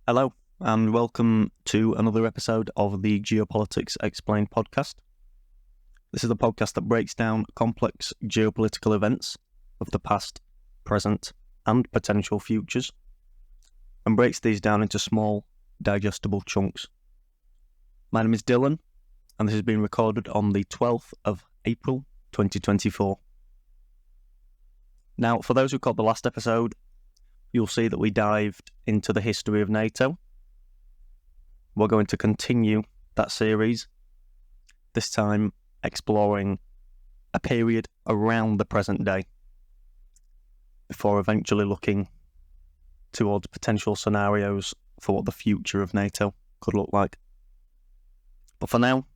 Hello, and welcome to another episode of the Geopolitics Explained podcast. This is the podcast that breaks down complex geopolitical events of the past, present, and potential futures, and breaks these down into small, digestible chunks. My name is Dylan, and this has been recorded on the 12th of April 2024. Now, for those who caught the last episode, you'll see that we dived into the history of NATO. We're going to continue that series, this time exploring a period around the present day, before eventually looking towards potential scenarios for what the future of NATO could look like. But for now,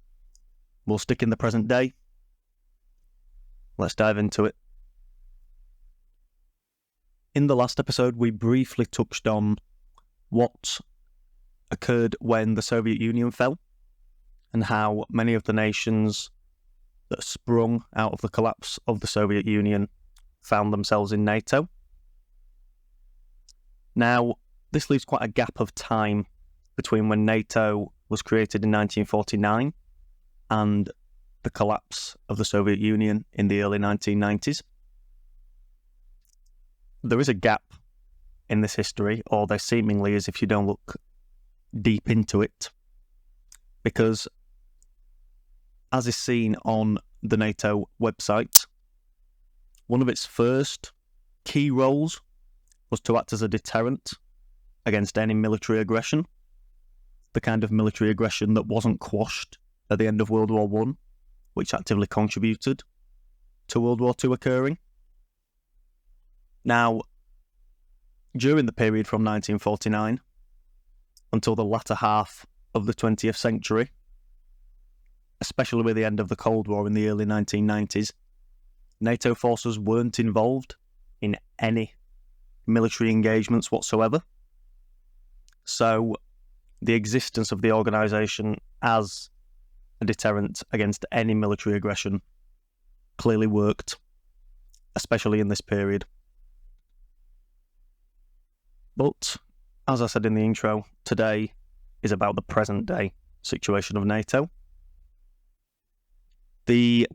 we'll stick in the present day. Let's dive into it. In the last episode, we briefly touched on what occurred when the Soviet Union fell and how many of the nations that sprung out of the collapse of the Soviet Union found themselves in NATO. Now, this leaves quite a gap of time between when NATO was created in 1949 and the collapse of the Soviet Union in the early 1990s. There is a gap in this history, or there seemingly is if you don't look deep into it, because as is seen on the NATO website, one of its first key roles was to act as a deterrent against any military aggression, the kind of military aggression that wasn't quashed at the end of World War I, which actively contributed to World War II occurring. Now, during the period from 1949 until the latter half of the 20th century, especially with the end of the Cold War in the early 1990s, NATO forces weren't involved in any military engagements whatsoever. So the existence of the organisation as a deterrent against any military aggression clearly worked, especially in this period. But, as I said in the intro, today is about the present day situation of NATO. The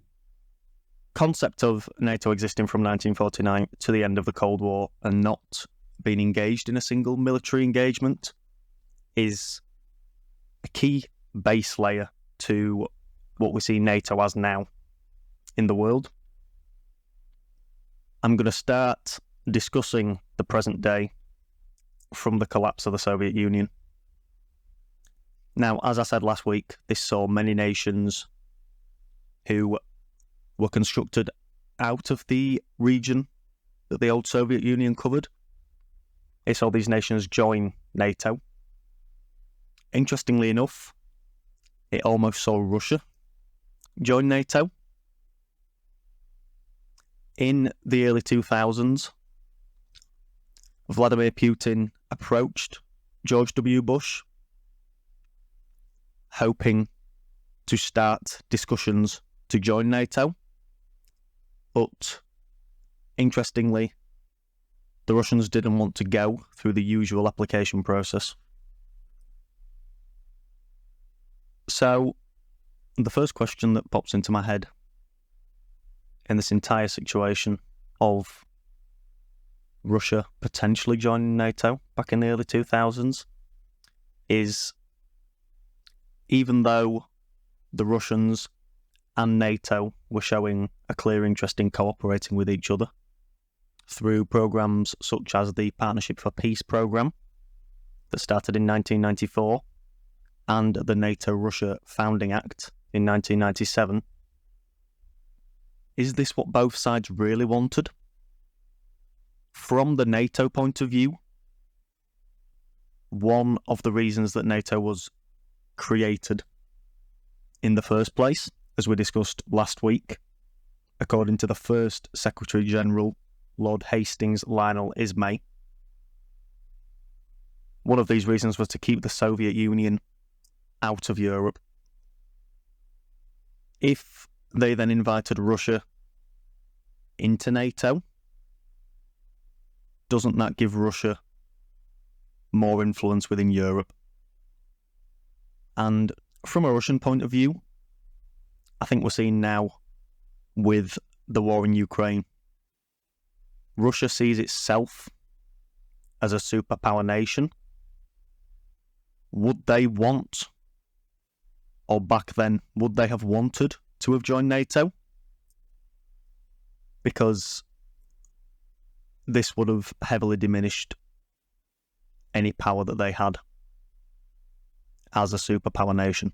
concept of NATO existing from 1949 to the end of the Cold War and not being engaged in a single military engagement is a key base layer to what we see NATO as now in the world. I'm going to start discussing the present day from the collapse of the Soviet Union. Now, as I said last week, this saw many nations who were constructed out of the region that the old Soviet Union covered. It saw these nations join NATO. Interestingly enough, it almost saw Russia join NATO. In the early 2000s, Vladimir Putin approached George W. Bush, hoping to start discussions to join NATO. But, interestingly, the Russians didn't want to go through the usual application process. So, the first question that pops into my head in this entire situation of Russia potentially joining NATO back in the early 2000s is, even though the Russians and NATO were showing a clear interest in cooperating with each other through programs such as the Partnership for Peace program that started in 1994 and the NATO-Russia Founding Act in 1997, is this what both sides really wanted? From the NATO point of view, one of the reasons that NATO was created in the first place, as we discussed last week, according to the first Secretary General, Lord Hastings Lionel Ismay, one of these reasons was to keep the Soviet Union out of Europe. If they then invited Russia into NATO, doesn't that give Russia more influence within Europe. And from a Russian point of view, I think we're seeing now with the war in Ukraine, Russia sees itself as a superpower nation. Would they want, or back then, would they have wanted to have joined NATO? Because this would have heavily diminished any power that they had as a superpower nation.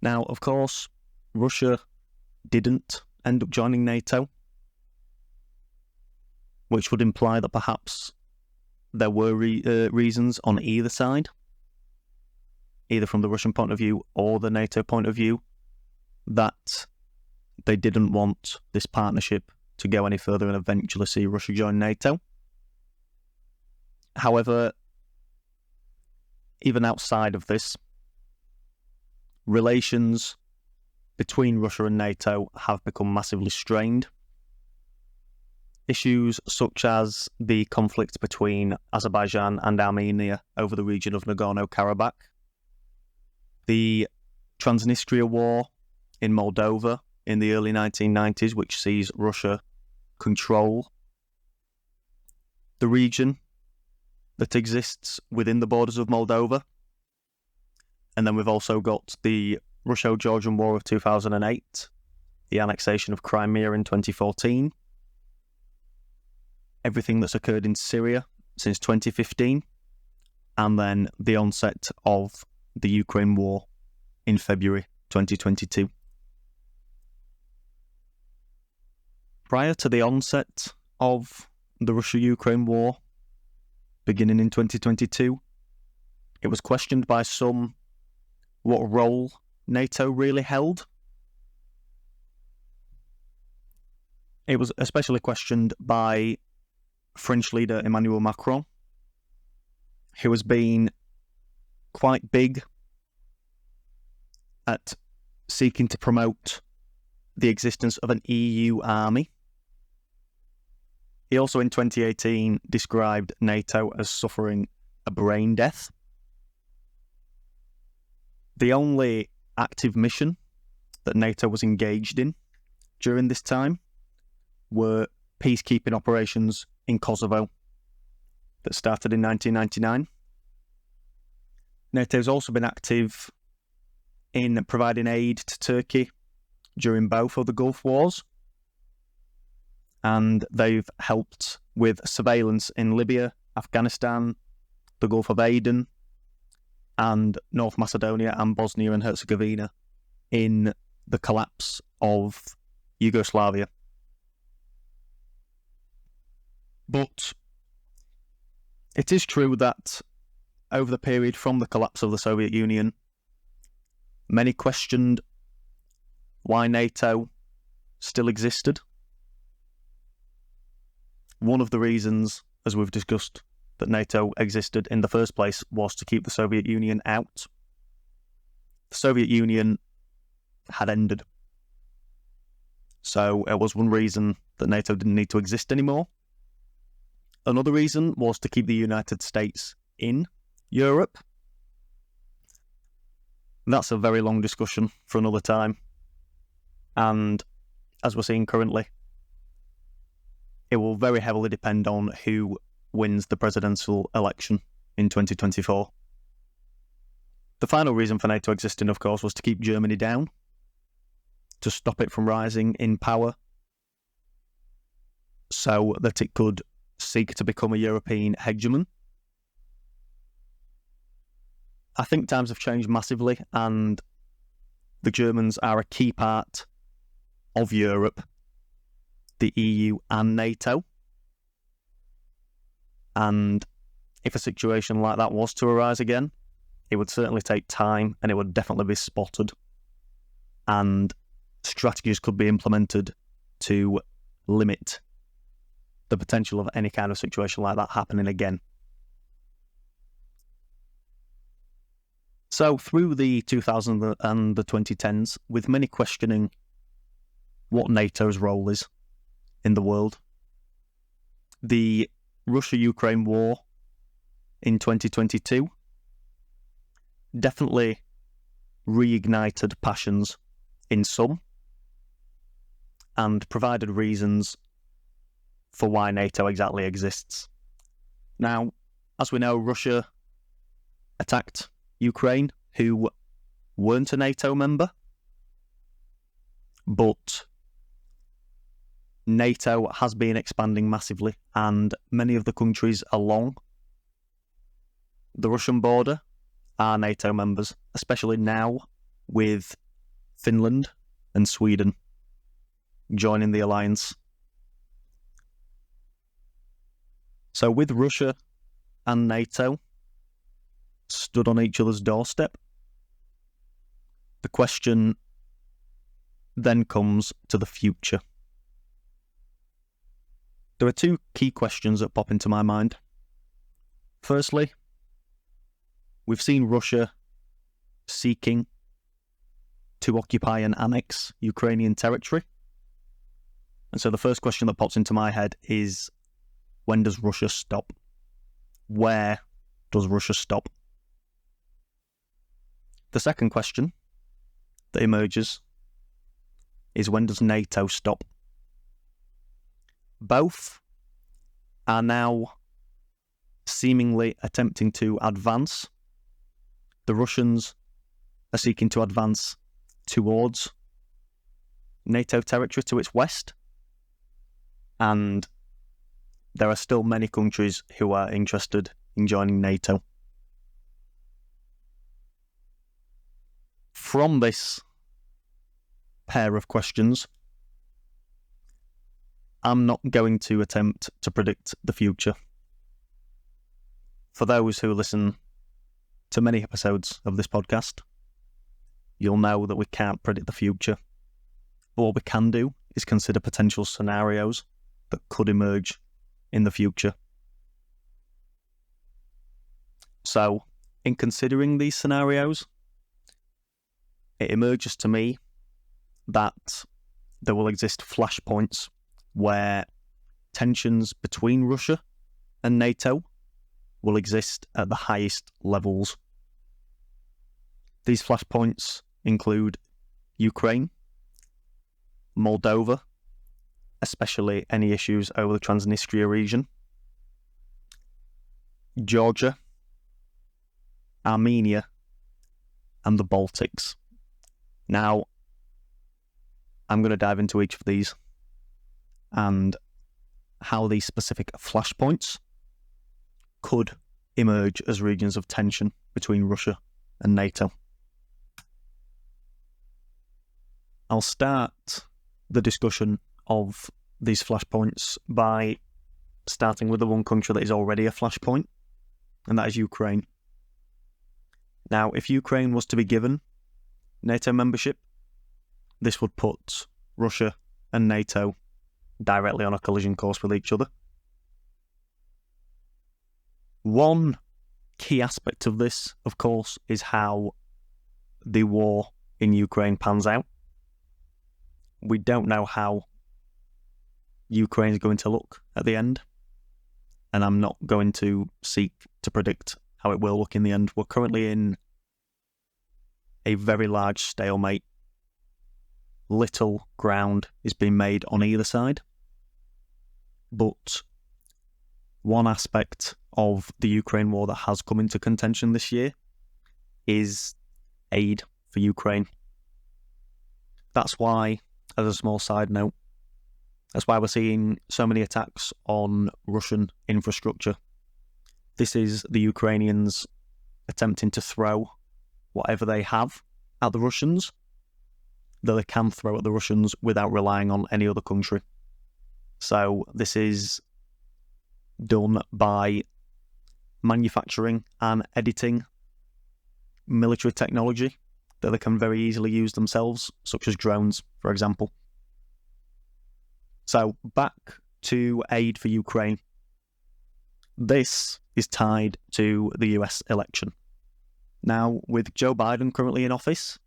Now, of course, Russia didn't end up joining NATO, which would imply that perhaps there were reasons on either side, either from the Russian point of view or the NATO point of view, that they didn't want this partnership to go any further and eventually see Russia join NATO. However, even outside of this, relations between Russia and NATO have become massively strained. Issues such as the conflict between Azerbaijan and Armenia over the region of Nagorno-Karabakh, the Transnistria war in Moldova in the early 1990s, which sees Russia control the region that exists within the borders of Moldova. And then we've also got the Russo-Georgian War of 2008, the annexation of Crimea in 2014, everything that's occurred in Syria since 2015, and then the onset of the Ukraine war in February 2022. Prior to the onset of the Russia-Ukraine war, beginning in 2022, it was questioned by some what role NATO really held. It was especially questioned by French leader Emmanuel Macron, who has been quite big at seeking to promote the existence of an EU army. He also in 2018 described NATO as suffering a brain death. The only active mission that NATO was engaged in during this time were peacekeeping operations in Kosovo that started in 1999. NATO has also been active in providing aid to Turkey during both of the Gulf Wars, and they've helped with surveillance in Libya, Afghanistan, the Gulf of Aden, and North Macedonia and Bosnia and Herzegovina in the collapse of Yugoslavia. But it is true that over the period from the collapse of the Soviet Union, many questioned why NATO still existed. One of the reasons, as we've discussed, that NATO existed in the first place was to keep the Soviet Union out. The Soviet Union had ended. So it was one reason that NATO didn't need to exist anymore. Another reason was to keep the United States in Europe. That's a very long discussion for another time. And as we're seeing currently, it will very heavily depend on who wins the presidential election in 2024. The final reason for NATO existing, of course, was to keep Germany down, to stop it from rising in power, so that it could seek to become a European hegemon. I think times have changed massively, and the Germans are a key part of Europe, the EU and NATO. And if a situation like that was to arise again, it would certainly take time and it would definitely be spotted. And strategies could be implemented to limit the potential of any kind of situation like that happening again. So through the 2000s and the 2010s, with many questioning what NATO's role is in the world, The Russia-Ukraine war in 2022 definitely reignited passions in some and provided reasons for why NATO exactly exists. Now, as we know, Russia attacked Ukraine, who weren't a NATO member, but NATO has been expanding massively, and many of the countries along the Russian border are NATO members, especially now with Finland and Sweden joining the alliance. So with Russia and NATO stood on each other's doorstep, the question then comes to the future. There are two key questions that pop into my mind. Firstly, we've seen Russia seeking to occupy and annex Ukrainian territory. And so the first question that pops into my head is, when does Russia stop? Where does Russia stop? The second question that emerges is, when does NATO stop? Both are now seemingly attempting to advance. The Russians are seeking to advance towards NATO territory to its west, and there are still many countries who are interested in joining NATO. From this pair of questions, I'm not going to attempt to predict the future. For those who listen to many episodes of this podcast, you'll know that we can't predict the future. But what we can do is consider potential scenarios that could emerge in the future. So, in considering these scenarios, it emerges to me that there will exist flashpoints where tensions between Russia and NATO will exist at the highest levels. These flashpoints include Ukraine, Moldova, especially any issues over the Transnistria region, Georgia, Armenia, and the Baltics. Now, I'm going to dive into each of these and how these specific flashpoints could emerge as regions of tension between Russia and NATO. I'll start the discussion of these flashpoints by starting with the one country that is already a flashpoint, and that is Ukraine. Now, if Ukraine was to be given NATO membership, this would put Russia and NATO directly on a collision course with each other. One key aspect of this, of course, is how the war in Ukraine pans out. We don't know how Ukraine is going to look at the end, and I'm not going to seek to predict how it will look in the end. We're currently in a very large stalemate. Little ground is being made on either side. But one aspect of the Ukraine war that has come into contention this year is aid for Ukraine. That's why, as a small side note, that's why we're seeing so many attacks on Russian infrastructure. This is the Ukrainians attempting to throw whatever they have at the Russians that they can throw at the Russians without relying on any other country. So this is done by manufacturing and editing military technology that they can very easily use themselves, such as drones, for example. So back to aid for Ukraine. This is tied to the US election. Now, with Joe Biden currently in office,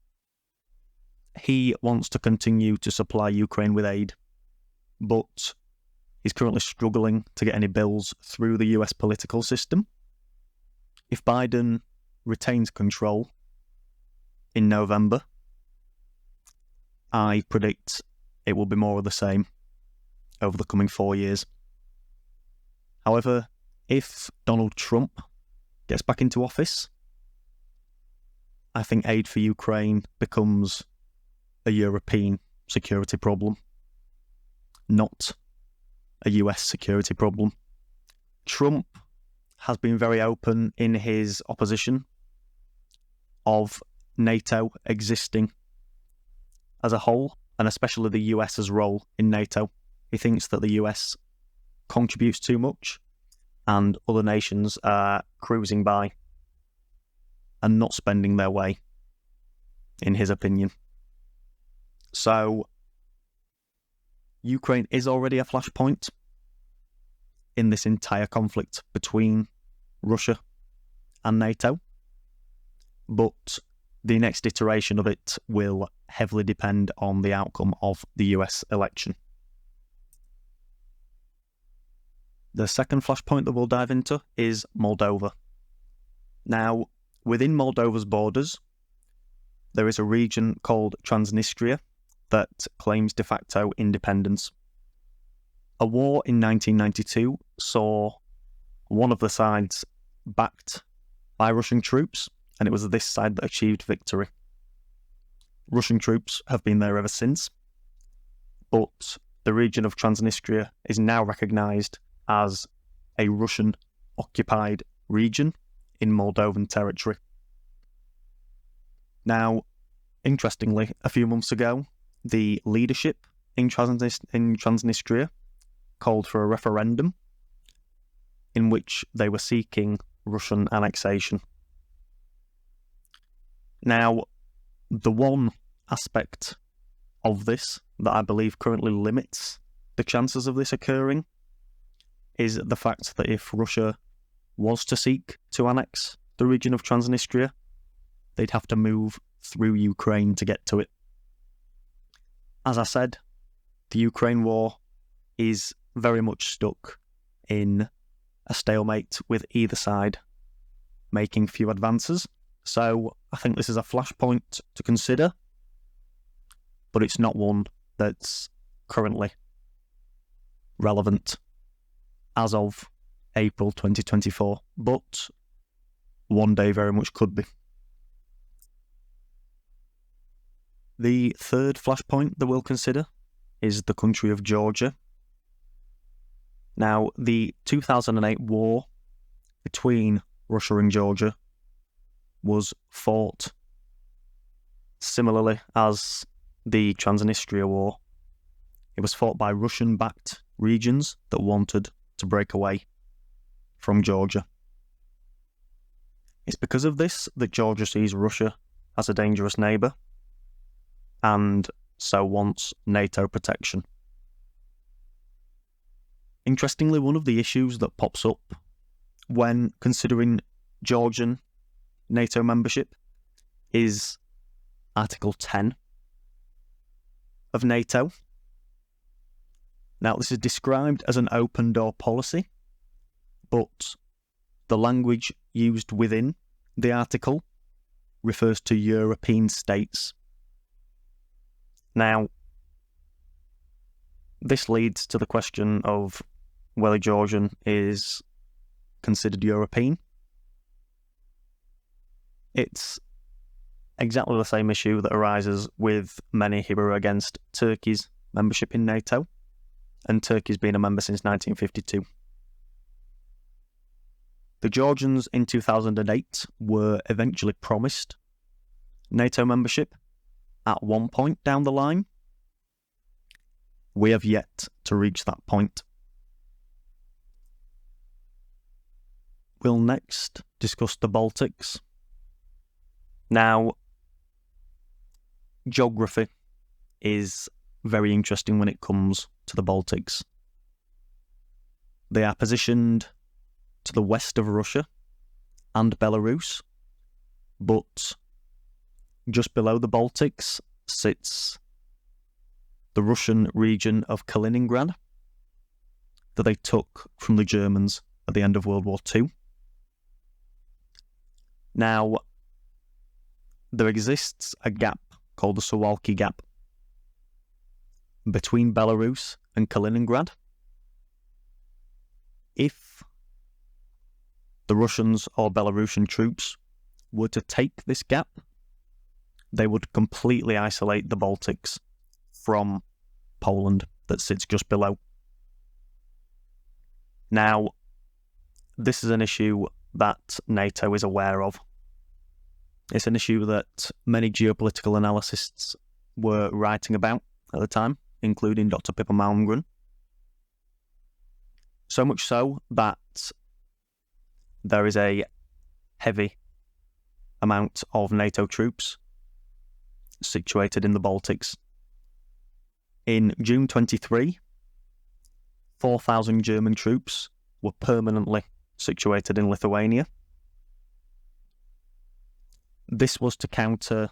he wants to continue to supply Ukraine with aid, but is currently struggling to get any bills through the US political system. If Biden retains control in November, I predict it will be more of the same over the coming 4 years. However, if Donald Trump gets back into office, I think aid for Ukraine becomes a European security problem, not a US security problem. Trump has been very open in his opposition of NATO existing as a whole, and especially the US's role in NATO. He thinks that the US contributes too much and other nations are cruising by and not spending their way, in his opinion. So, Ukraine is already a flashpoint in this entire conflict between Russia and NATO, but the next iteration of it will heavily depend on the outcome of the US election. The second flashpoint that we'll dive into is Moldova. Now, within Moldova's borders, there is a region called Transnistria that claims de facto independence. A war in 1992 saw one of the sides backed by Russian troops, and it was this side that achieved victory. Russian troops have been there ever since, but the region of Transnistria is now recognised as a Russian-occupied region in Moldovan territory. Now, interestingly, a few months ago, the leadership in Transnistria called for a referendum in which they were seeking Russian annexation. Now, the one aspect of this that I believe currently limits the chances of this occurring is the fact that if Russia was to seek to annex the region of Transnistria, they'd have to move through Ukraine to get to it. As I said, the Ukraine war is very much stuck in a stalemate with either side making few advances. So I think this is a flashpoint to consider, but it's not one that's currently relevant as of April 2024, but one day very much could be. The third flashpoint that we'll consider is the country of Georgia. Now, the 2008 war between Russia and Georgia was fought similarly as the Transnistria war. It was fought by Russian-backed regions that wanted to break away from Georgia. It's because of this that Georgia sees Russia as a dangerous neighbour and so wants NATO protection. Interestingly, one of the issues that pops up when considering Georgian NATO membership is Article 10 of NATO. Now, this is described as an open door policy, but the language used within the article refers to European states. Now, this leads to the question of whether Georgian is considered European. It's exactly the same issue that arises with many who are against Turkey's membership in NATO, and Turkey's been a member since 1952. The Georgians in 2008 were eventually promised NATO membership at one point down the line. We have yet to reach that point. We'll next discuss the Baltics. Now, geography is very interesting when it comes to the Baltics. They are positioned to the west of Russia and Belarus, but just below the Baltics sits the Russian region of Kaliningrad, that they took from the Germans at the end of World War II. Now, there exists a gap called the Suwalki Gap between Belarus and Kaliningrad. If the Russians or Belarusian troops were to take this gap, they would completely isolate the Baltics from Poland that sits just below. Now, this is an issue that NATO is aware of. It's an issue that many geopolitical analysts were writing about at the time, including Dr. Pippa Malmgren. So much so that there is a heavy amount of NATO troops situated in the Baltics. In June 23, 4,000 German troops were permanently situated in Lithuania. This was to counter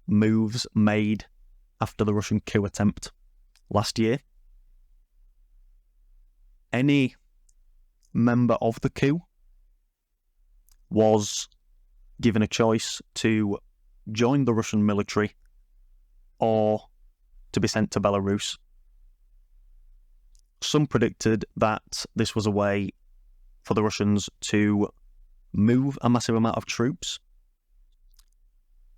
moves made after the Russian coup attempt last year. Any member of the coup was given a choice to join the Russian military or to be sent to Belarus. Some predicted that this was a way for the Russians to move a massive amount of troops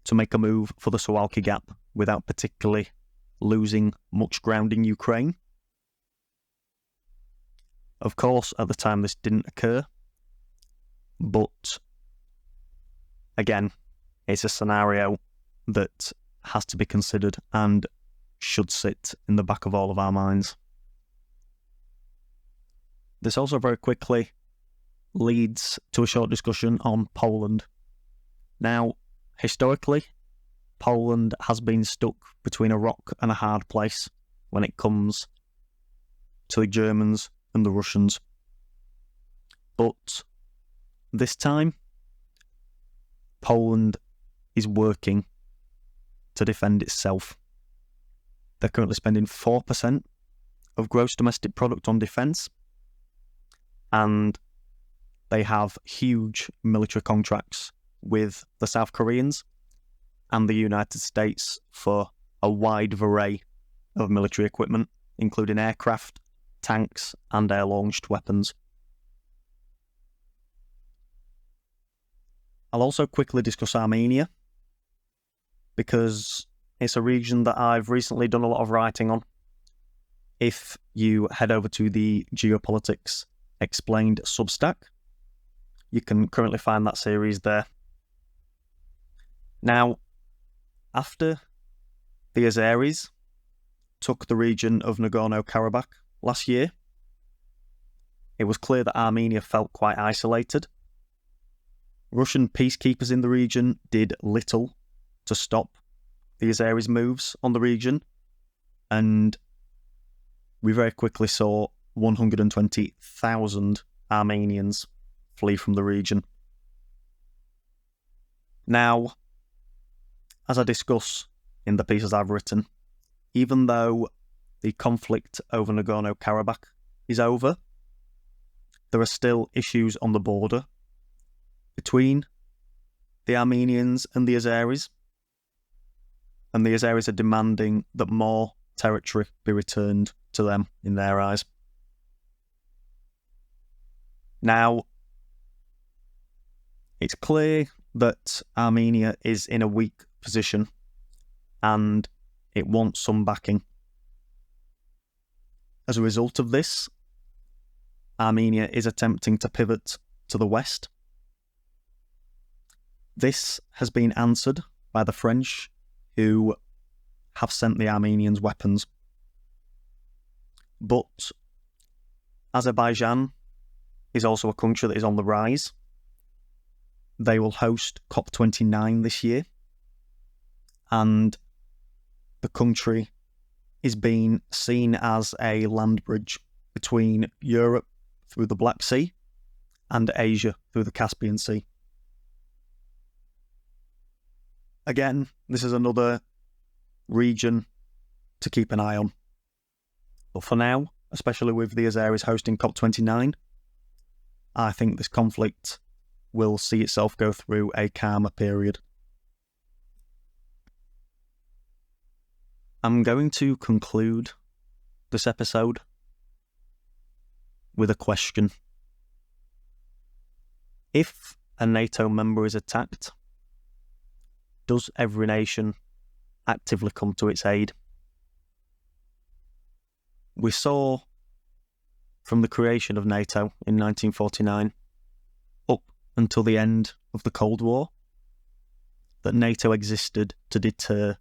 to make a move for the Suwalki Gap without particularly losing much ground in Ukraine. Of course, at the time this didn't occur, but again, it's a scenario that has to be considered and should sit in the back of all of our minds. This also very quickly leads to a short discussion on Poland. Now, historically, Poland has been stuck between a rock and a hard place when it comes to the Germans and the Russians. But this time, Poland is working to defend itself. They're currently spending 4% of gross domestic product on defence, and they have huge military contracts with the South Koreans and the United States for a wide array of military equipment, including aircraft, tanks, and air-launched weapons. I'll also quickly discuss Armenia, because it's a region that I've recently done a lot of writing on. If you head over to the Geopolitics Explained Substack, you can currently find that series there. Now, after the Azeris took the region of Nagorno-Karabakh last year, it was clear that Armenia felt quite isolated. Russian peacekeepers in the region did little to stop the Azeris' moves on the region, and we very quickly saw 120,000 Armenians flee from the region. Now, as I discuss in the pieces I've written, even though the conflict over Nagorno-Karabakh is over, there are still issues on the border between the Armenians and the Azeris, and the Azeris are demanding that more territory be returned to them in their eyes. Now, it's clear that Armenia is in a weak position and it wants some backing. As a result of this, Armenia is attempting to pivot to the west. This has been answered by the French, who have sent the Armenians weapons. But Azerbaijan is also a country that is on the rise. They will host COP29 this year, and the country is being seen as a land bridge between Europe through the Black Sea and Asia through the Caspian Sea. Again, this is another region to keep an eye on. But for now, especially with the Azeris hosting COP29. I think this conflict will see itself go through a calmer period. I'm going to conclude this episode with a question. If a NATO member is attacked, does every nation actively come to its aid? We saw from the creation of NATO in 1949 up until the end of the Cold War that NATO existed to deter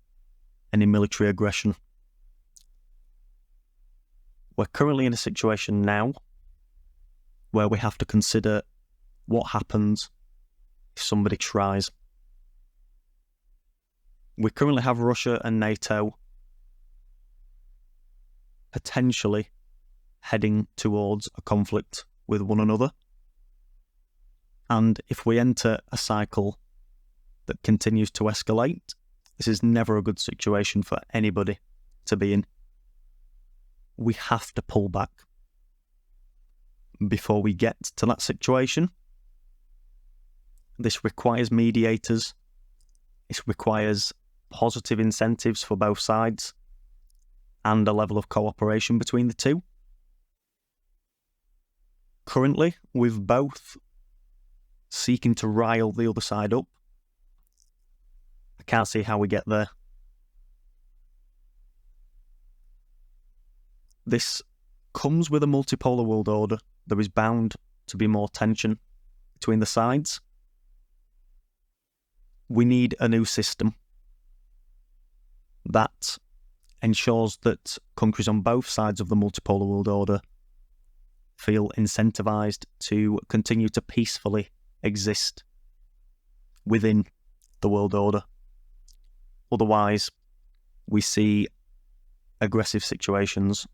any military aggression. We're currently in a situation now where we have to consider what happens if somebody tries. We currently have Russia and NATO potentially heading towards a conflict with one another. And if we enter a cycle that continues to escalate, this is never a good situation for anybody to be in. We have to pull back before we get to that situation. This requires mediators. This requires positive incentives for both sides and a level of cooperation between the two. Currently, with both seeking to rile the other side up, I can't see how we get there. This comes with a multipolar world order. There is bound to be more tension between the sides. We need a new system that ensures that countries on both sides of the multipolar world order feel incentivized to continue to peacefully exist within the world order. Otherwise, we see aggressive situations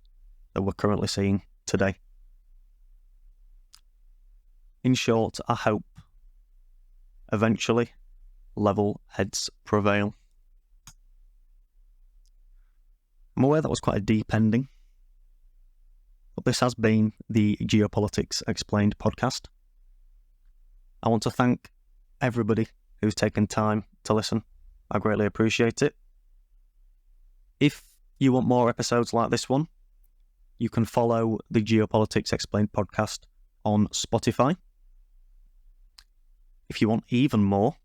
that we're currently seeing today. In short, I hope eventually level heads prevail. I'm aware that was quite a deep ending, but this has been the Geopolitics Explained podcast. I want to thank everybody who's taken time to listen. I greatly appreciate it. If you want more episodes like this one, you can follow the Geopolitics Explained podcast on Spotify. If you want even more,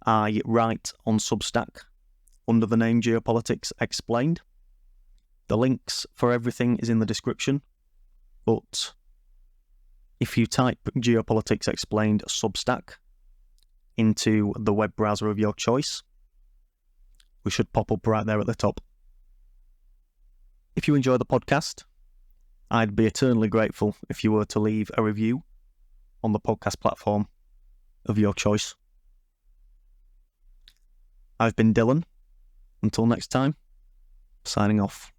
I write on Substack under the name Geopolitics Explained. The links for everything is in the description, but if you type Geopolitics Explained Substack into the web browser of your choice, we should pop up right there at the top. If you enjoy the podcast, I'd be eternally grateful if you were to leave a review on the podcast platform of your choice. I've been Dylan. Until next time, signing off.